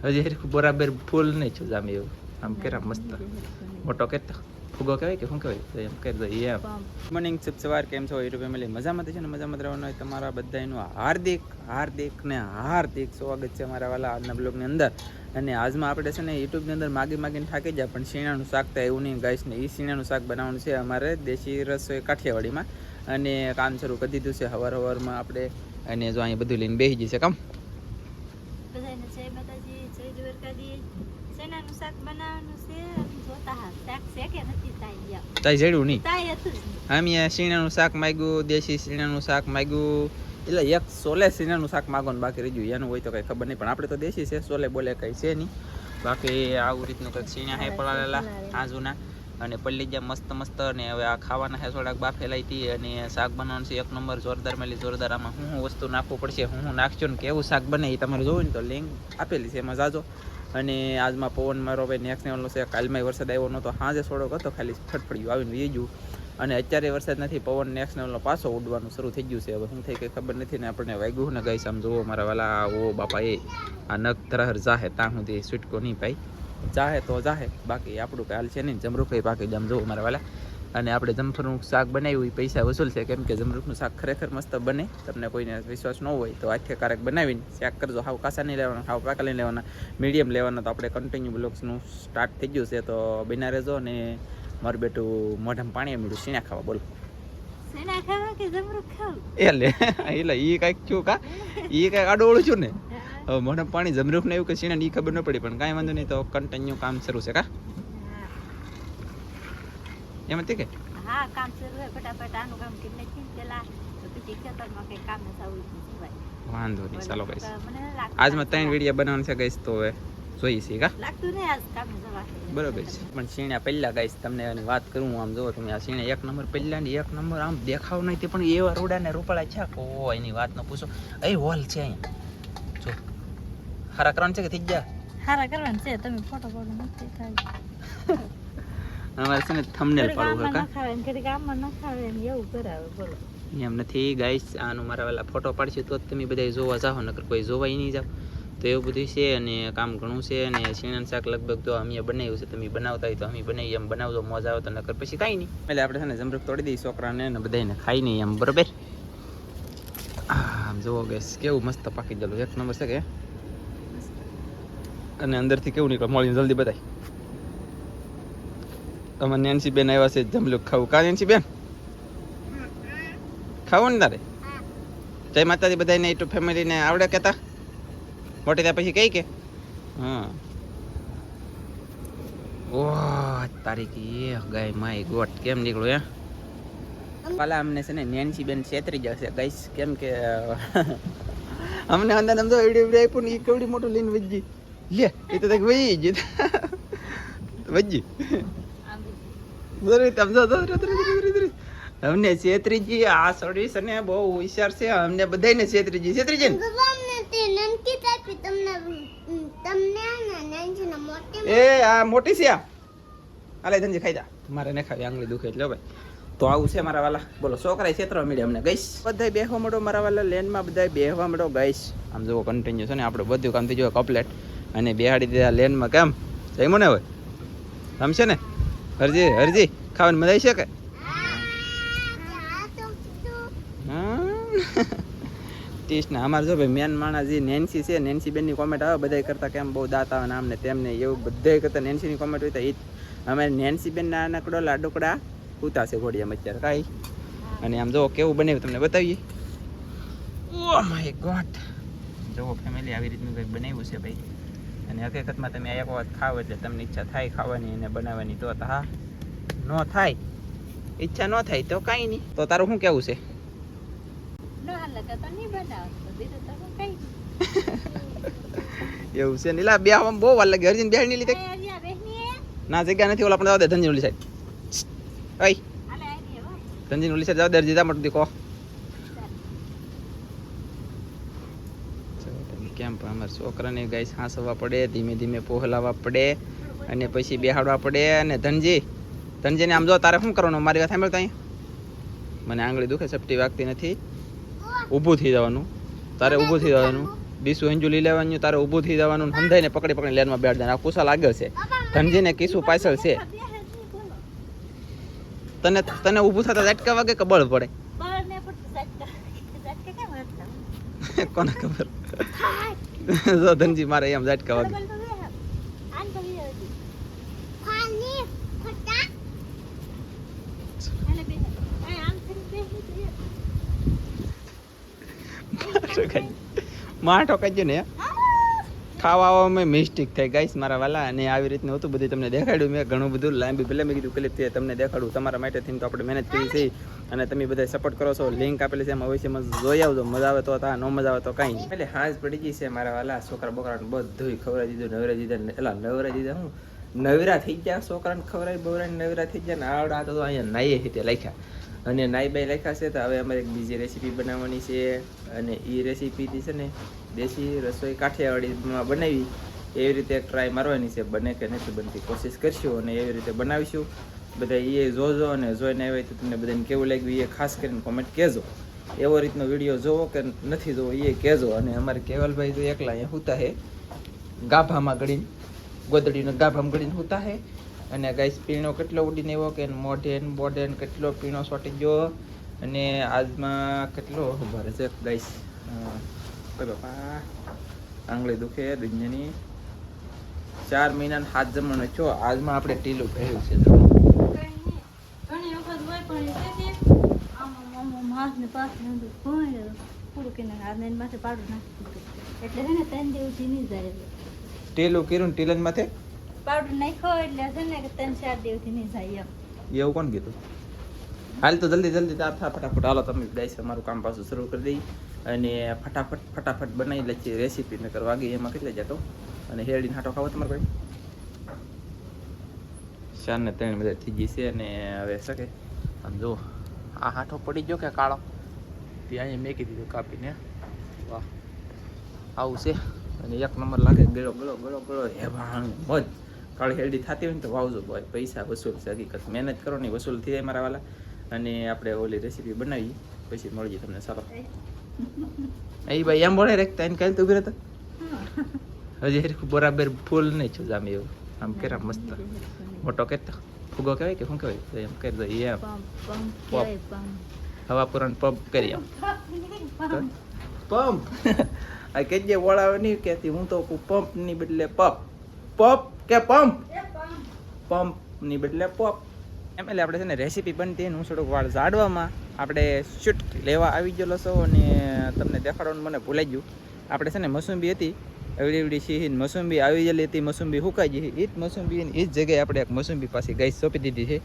હજી બરાબર ફૂલ નહીં છું જામે એવું આમ કેરા મસ્ત મોટો કેતો ફુગો કહેવાય કે શું કહેવાય એમ કરી દઈએ એમ. મોર્નિંગ શુભ સવાર, કેમ છો યુટ્યુબ ફેમિલી? મજામાં છે ને? મજામાં રહેવાનું હોય તમારા બધાનું હાર્દિક સ્વાગત છે અમારા વાલા આજના બ્લોગની અંદર. અને આજમાં આપણે છે ને યુટ્યુબની અંદર માગીને થાકી જાય, પણ શીણાનું શાક થાય એવું નહીં ગાઈસ ને. એ શીણાનું શાક બનાવવાનું છે અમારે દેશી રસોઈ કાઠિયાવાડીમાં, અને કામ શરૂ કરી દીધું છે સવારમાં આપણે. અને જો અહીંયા બધું લઈને બેસી જશે કામ. તાઈ જડ્યું નહીં આમ શીણાનું શાક માગ્યું, દેશી શીણાનું શાક માગ્યું. એટલે એક સોલે શીણાનું શાક માગવાનું બાકી રહી ગયું. એનું હોય તો કંઈ ખબર નહીં, પણ આપણે તો દેશી છે, સોલે બોલે કંઈ છે નહીં. બાકી આવું રીતનું કંઈક શીણા હે પડાવેલા આજુના, અને પલ્લી ગયા મસ્ત. અને હવે આ ખાવાના હે થોડાક બાફેલા હતી, અને શાક બનાવવાનું છે એક નંબર જોરદાર મેલી જોરદાર. આમાં હું વસ્તુ નાખવું પડશે, હું નાખજો ને કેવું શાક બને એ તમારે જોવું ને તો લિંક આપેલી છે એમાં જાજો. અને આજમાં પવન મારો ભાઈ નેક્સ્ટ લેવલનો છે. કાલમાં વરસાદ આવ્યો નહોતો, સાંજે થોડોક હતો, ખાલી ફટફડ્યું આવીને વી ગયું. અને અત્યારે વરસાદ નથી, પવન નેક્સ્ટ લેવલનો પાછો ઉડવાનું શરૂ થઈ ગયું છે. હવે શું થઈ કંઈ ખબર નથી ને આપણને વાગ્યું ને ગઈ આમ જોવો મારા વાલા. ઓ બાપા એ આ નખ તરહર જાહે ત્યાં સુધી સ્વીટકો નહીં ભાઈ, જાહે તો જાહે, બાકી આપણું કાંઈ હાલ છે નહીં. જમરૂખ બાકી આમ જોવો મારા વાલા. અને આપણે જમરૂખનું શાક બનાવ્યું એ પૈસા વસૂલ છે, કેમ કે જમરૂખનું શાક ખરેખર મસ્ત બને. તમને કોઈને વિશ્વાસ ન હોય તો આખે કારક બનાવીને શાક કરજો. હાવ કાસા નહીં લેવાના, હાવ પાકા નહીં લેવાના, મીડિયમ લેવાના. તો આપણે કન્ટિન્યુ બ્લોગ્સનું સ્ટાર્ટ થઈ ગયું છે, તો બિના રહેજો. અને મારું બેટું મોઢામાં પાણી મળ્યું શીણા ખાવા. બોલો શીણા ખાવા કે જમરૂખ ખાવું? એટલે એ કાંઈક છું કા, એ કાંઈક આડોળું છું ને. હવે મોઢામાં પાણી જમરૂખ ને એવું કે શીણા એ ખબર ન પડી, પણ કાંઈ વાંધો નહીં. તો કન્ટિન્યુ કામ શરૂ છે કા એમ હતી કે? હા, કામ શરૂ હે. ફટાફટ આનું કામ કરી નાખી પેલા, તો પછી ખેતરમાં કઈ કામ સાવું વાંધો નહીં. ચાલો ગાઈસ, આજમાં 3 વિડીયો બનાવવાનું છે ગાઈસ, તો હવે જોઈએ છીએ કા લાગતું ને આજ કામ જવા બરોબર છે. પણ શીણા પહેલા ગાઈસ તમને એની વાત કરું, આમ જોવો તમે આ શીણા એક નંબર પહેલા ને એક નંબર આમ દેખાવ નહીં તે, પણ એવા રોડા ને રૂપાળા છે. ઓ એની વાત ન પૂછો. એ હોલ છે અહીંયા જો. હારા કરવાનું છે કે થઈ ગયા? હારા કરવાનું છે. તમે ફોટો નથી થાય અમારે છે ને થંબનેલ પાડવું હે કા? ગામમાં ન ખાવે એવું કરાવે. બોલો એમ નથી ગાઈસ, આનું મારા વાલા ફોટો પાડશે તો તમે બધા જોવા જાઓ, નકર કોઈ જોવાય નહીં જાવ. તો એવું બધું છે, અને કામ ઘણું છે. અને શીણાનું શાક લગભગ તો અમે બનાવ્યું છે, તમે બનાવતા હોય તો અમે બનાવી એમ બનાવજો, મજા આવે તો, નકર પછી કાંઈ નહીં. એટલે આપણે છે ને જમરૂખ તોડી દઈએ છોકરાને ને બધાને ખાઈ નહીં એમ બરોબર. આમ જુઓ ગેસ કેવું મસ્ત પાકી ગયેલું, એક નંબર છે કે. અને અંદરથી કેવું નીકળે મળીને જલ્દી બતાય. અમારે નેન્સી બેન આવ્યા છે જમરૂખ ખાવું. કા નેન્સી બેન ખાવું ને તારે? જય માતાજી બધાને યુટ્યુબ ફેમિલીને આવડે કહેતા મોટી ત્યાં પછી કઈ કે હા. ઓહ તારીખી એ ગાય માય ગોટ કેમ નીકળું હે પાલા. અમને છે ને નેન્સી બેન છેતરી જશે ગાઈસ, કેમ કે અમને અંદર સમજો એવડી આપ્યું ને એ કેવડી મોટું લઈને વજી લે. એ તો વહી જ વજી અમને છેતરીજી આ સર્વિસ અને બહુ હોશિયાર છે. અમને બધાને છેતરીજી છેતરીજી એ આ મોટી છે. આલે ધનજી ખાઈ જા, મારે ને ખાવી આંગળી દુખે એટલે ભાઈ. તો આવું છે મારા વાલા. બોલો છોકરા છેતરવા મળે અમને ગઈશ. બધા બેહવા મળો મારા વાલા, લેનમાં બધા બેહવા મળો ગઈશ. આમ જુઓ કન્ટિન્યુ છે ને આપણે બધું કામ થઈ જાય કમ્પ્લેટ. અને બેહાડી દીધા લેનમાં. કેમ જઈમો ને હવે આમ છે ને હરજી ખાવાની મજા આવી છે કે? ટીસ ને અમારે જો ભાઈ મેન માણસ જે નેન્સી છે, નેન્સી બેનની કોમેન્ટ આવે બધા કરતા કેમ બહુ દાંત આવે ને આમ ને તેમને એવું બધા કરતા નેન્સીની કોમેન્ટ હોય તો એ અમારે નેન્સી બેન ના નકડો લાડુકડા ઉતા છે ઘોડિયામાં અત્યારે કાંઈ. અને આમ જો કેવું બનાવ્યું તમને બતાવીએ. ઓ માય ગોડ જુઓ ફેમિલી આવી રીતનું કંઈક બનાવ્યું છે ભાઈ. અને હકીકતમાં તમે એક વખત ખાવ એટલે તમને ઈચ્છા થાય ખાવાની અને બનાવવાની. તો હા ન થાય, ઈચ્છા ન થાય તો કાંઈ નહીં. તો તારું શું કેવું છે? એવું છે નીલા બે આમ બહુ વાર લાગે. અર્જુન બેહની લીધે ના જગ્યા નથી. ઓલા પણ જવા દે ધનજી ઓલી સાઈડ. ઓય ધનજી ઓલી સાઈડ જવા દે. અર્જિતા મત દીકો કેમ પણ અમારા છોકરાને ગાય હાંસવા પડે, ધીમે ધીમે પોહલાવવા પડે, અને પછી બેહાડવા પડે. અને ધનજીને આમ જો તારે શું કરવાનું મારી વાત સાંભળતા અહીંયા મને આંગળી દુખે, સપટી વાગતી નથી. ઊભું થઈ જવાનું તારે, ઊભું થઈ જવાનું. બીસું હંજુ લઈ લેવાનું, તારે ઊભું થઈ જવાનું, સમજાઈને પકડી લેનમાં બેઠ દેવાનું. આ કુશાલ આગળ છે, ધનજીને કીસું પાછળ છે. તને ઊભું થતા ઝટકા વાગે કે બળ પડે? કોને ખબર? જો ધનજી મારે એમ ઝટકા વાગે. માટો કહેજો ને ખાવામાં મિસ્ટેક થઈ ગાઈસ મારા વાલા. અને આવી રીતનું હતું બધું તમને દેખાડ્યું મેં, ઘણું બધું લાંબી પહેલાં મેં કીધું ક્લિપ તમને દેખાડું તમારા માટે થઈને. તો આપણે મહેનત કરી છે અને તમે બધા સપોર્ટ કરો છો. લિંક આપેલી છે એમાં અવશ્ય જોઈ આવજો. મજા આવે તો ન મજા આવે તો કાંઈ નહીં. એટલે હાજ પડી ગઈ છે મારા વાલા. છોકરા બોકરાને બધું ખવડાવી દીધું, નવરા દીધા. એલા નવરા દીધા હું નવરા થઈ ગયા, છોકરાને ખવડાવી બવરાને નવરા થઈ ગયા ને આવડા તો અહીંયા નાઈએ હિતે લખ્યા અને નાઈ બાઈ લખ્યા છે. તો હવે અમારે એક બીજી રેસીપી બનાવવાની છે અને એ રેસીપીથી છે ને દેશી રસોઈ કાઠિયાવાડીમાં બનાવી એવી રીતે ટ્રાય મારવાની છે. બને કે નથી બનતી કોશિશ કરશું અને એવી રીતે બનાવીશું. બધા એ જોજો અને જોઈને આવે તો તમને બધાને કેવું લાગ્યું એ ખાસ કરીને કોમેન્ટ કહેજો. એવો રીતનો વિડીયો જોવો કે નથી જોવો એ કહેજો. અને અમારે કેવલભાઈ તો એકલા અહીંયા સૂતા હે ગાભામાં ગળીને, ગોદડીનો ગાભામાં ગળીને સૂતા હે. અને ગાઈસ પીણો કેટલો ઉડીને એવો કે મોઢે બોઢે કેટલો પીણો સોટી ગયો. અને આજમાં કેટલો ભરે છે ગાઈસ, કોઈ બાપા આંગળી દુખે દુનિયાની. 4 મહિના 7 જમણો છો. આજમાં આપણે ટીલું ભર્યું છે. ટીલું કર્યું ટીલન માથે પાવડર નાખ્યો એટલે છે ને કે 3-4 દિવસથી નહીં જાય એમ. એવું કોણ કીધું? હાલ તો જલ્દી તાર થા ફટાફટ. હાલો તમે ગાઈસ અમારું કામ પાછું શરૂ કરી દઈ અને ફટાફટ બનાવી લઈએ રેસીપી. નકર વાગી એમાં કેટલા જતો. અને હેરડીને હાટો ખાવો તમારે ભાઈ? 4 ને 3 બધા થઈ ગઈ છે. અને હવે શકે આમ જો આ હાટો પડી ગયો કે કાળો ત્યાં અહીંયા મેકી દીધું કાપીને. વાહ આવું છે. અને 1 નંબર લાગે. ગળો હેભાણ મજ કાળી હેરડી થતી હોય ને તો વાવજો ભાઈ. પૈસા વસૂલ છે હકીકત. મહેનત કરો ને વસૂલ થઈ જાય મારા વાલા. અને આપણે ઓલી રેસીપી બનાવી પછી મળીએ તમને. સારો એ ભાઈ એમ બોલે રેખતા એને કાલે તો ઉભી રહેતા હજી બરાબર ફૂલ નહીં છું જામે એવું. આમ કેરા મસ્ત મોટો કહેતા ફુગો કહેવાય કે શું કહેવાય એમ કરી દો. એમ હવા પુરાણ પંપ કરી આમ પંપ આ કહેજે વળાવે નહીં કહેતી. હું તો પંપ ની બદલે પપ કે પંપ ની બદલે પપ એમ. એટલે આપણે છે ને રેસીપી બનતી હું થોડુંક વાળ ઝાડવામાં આપણે શૂટ લેવા આવી ગયેલો છો અને તમને દેખાડવાનું મને ભૂલાઈ ગયું. આપણે છે ને મસુંબી હતી એવડી શીહીન મસુંબી આવી ગયેલી હતી. મસુંબી સુકાઈ ગઈ. એ જ મસુંબી એ જ જગ્યાએ આપણે એક મસુંબી પાસે ગાય સોંપી દીધી છે.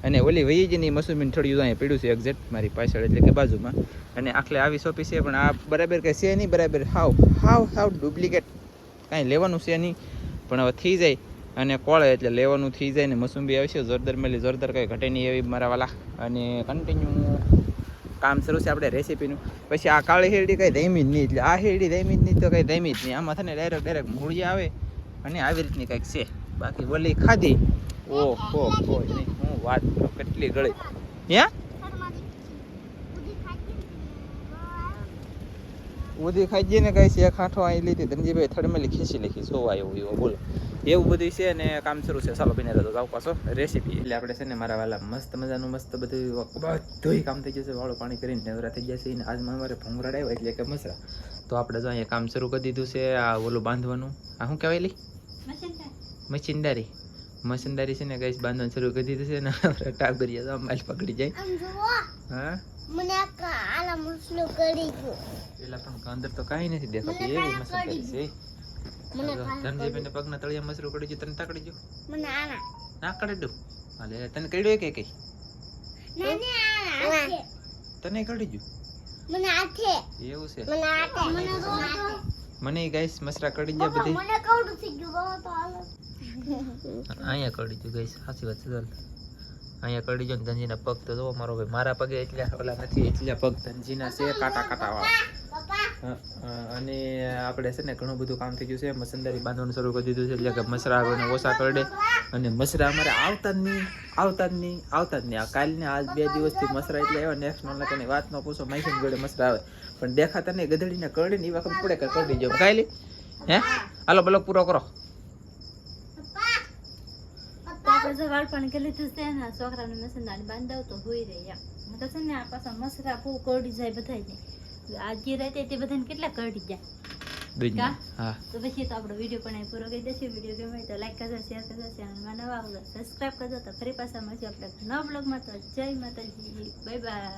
અને ઓલી વહી જઈને મસુંબીને થોડી અહીંયા પીડ્યું છે એક્ઝેક્ટ મારી પાછળ એટલે કે બાજુમાં. અને આખલે આવી સોંપી છે પણ આ બરાબર કંઈ છે નહીં. બરાબર હાવ ડુપ્લિકેટ કાંઈ લેવાનું છે નહીં. પણ હવે થઈ જાય અને કોળે એટલે લેવાનું થઈ જાય ને મસુંબી આવશે જોરદાર મેલી જોરદાર કંઈ ઘટે નહીં એવી મારા વાલા. અને કન્ટિન્યુ કામ શરૂ છે આપણે રેસીપીનું. પછી આ કાળી હેરડી કંઈ ધૈમી જ નહીં. એટલે આ હેરડી ધૈમી જ નહીં તો કંઈ ધૈમી જ નહીં. આમાં છે ને ડાયરેક્ટ મૂળિયા આવે અને આવી રીતની કંઈક છે. બાકી ઓલી ખાધી ઓહો નહીં હું વાત કરું કેટલી ગળી હે ઉધી ખાઈ જઈએ ને કઈ એક આઠો અહીં લીધી ધનજીભાઈ થડમેલી ખેંચી લીધી સોવા એવું બોલો એવું બધું છે. ને કામ શરૂ છે. ચાલો બને તો જાવ પાછો રેસીપી. એટલે આપણે છે ને મારા વાલા મસ્ત મજાનું મસ્ત બધું કામ થઈ જશે. વાળું પાણી કરીને નવરા થઈ જશે. અને આજમાં અમારે ભૂંગરાડ આવ્યા એટલે કે મસરા. તો આપણે જો અહીંયા કામ શરૂ કરી દીધું છે. આ ઓલું બાંધવાનું આ શું કહેવાય લી મશીનદારી છે ને ગઈશ બાંધવાનું શરૂ કરી દીધું છે. ને ટાબરિયા માલ પકડી જાય. હા મને આલા મસલો કરી ગયો. પેલા પણ અંદર તો કાંઈ નથી દેખાતું એવી મશીનદારી છે. ધનજીભાઈને પગના તળિયા મસરું કરી ગયું. તને તાકડી ગયું? મને આના ના કરી દઉં. હાલે તને કડ્યું કે કઈ? તને કડી ગયું? મને આથે એવું છે. મને આથે મને ગાઈસ મસરા કડી ગયા બધી. મને કવડું થઈ ગયું તો હાલો. અહીંયા કડી ગયું ગાઈસ. સાચી વાત છે. ચાલ અહીંયા કડી ગયો. ધનજીના પગ તો જો મારો ભાઈ મારા પગે એટલે ઓલા નથી એટલે પગ ધનજીના છે કાટા વાળા. અને આપણે છે ને ઘણું બધું કામ થઈ ગયું છે. મસંદારી બાંધવાનું શરૂ કરી દીધું છે. એટલે કે મસરા આવે ને ઓછા કરડે. અને મસરા અમારે આવતા જ નહીં. આ કાલને આજ 2 દિવસથી મસરા એટલે આવ્યા. નેક્સ્ટ નોન ની વાત ન પૂછો. માઇસન જોડે મસરા આવે પણ દેખાતા નહીં ગધેડીને કરડી ને એ વખત પડે કે કરડી જો કાયલી હે હાલો બ્લોગ પૂરો કરો. તો આપણે જો વાળપાણી કરી લીધું છે ને છોકરાને મસંદાણી બાંધાવ તો હોઈ રહી એમ હું તો છે ને આ પાછા મસરા બહુ કરડી જાય બધાને આજે રાતે તે બધાને કેટલા કરડી જાય દુનિયા હા તો પછી તો આપણો વિડીયો પણ અહીં પૂરો કરી દેશું. વિડીયો ગમે તો લાઈક કરજો, શેર કરજો, ચેનલમાં નવા આવજો સબસ્ક્રાઈબ કરજો. તો ફરી પાછા મળશું આપણે નવા બ્લોગમાં. તો જય માતાજી, બાય બાય.